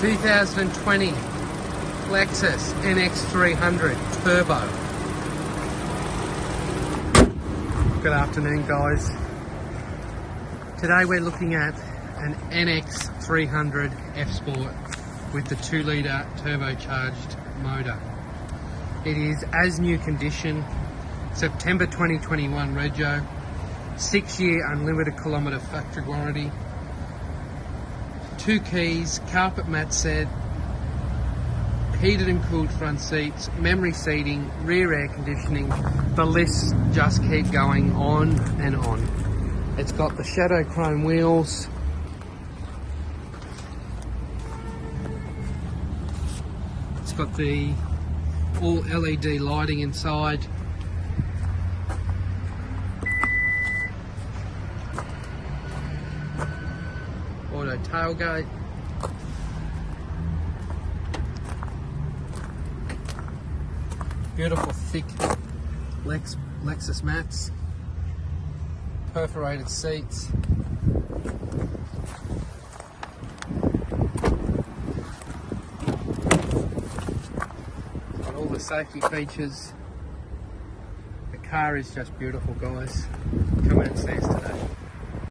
2020 Lexus Nx 300 Turbo. Good afternoon, guys. Today we're looking at an NX 300 F Sport with the 2-litre turbocharged motor. It is as new condition, September 2021 REGO, 6-year unlimited kilometre factory warranty, 2 keys, carpet mat set, heated and cooled front seats, memory seating, rear air conditioning. The lists just keep going on and on. It's got the shadow chrome wheels, it's got the all LED lighting inside, auto tailgate, beautiful thick Lexus mats, perforated seats, got all the safety features. The car is just beautiful, guys. Come and see us today.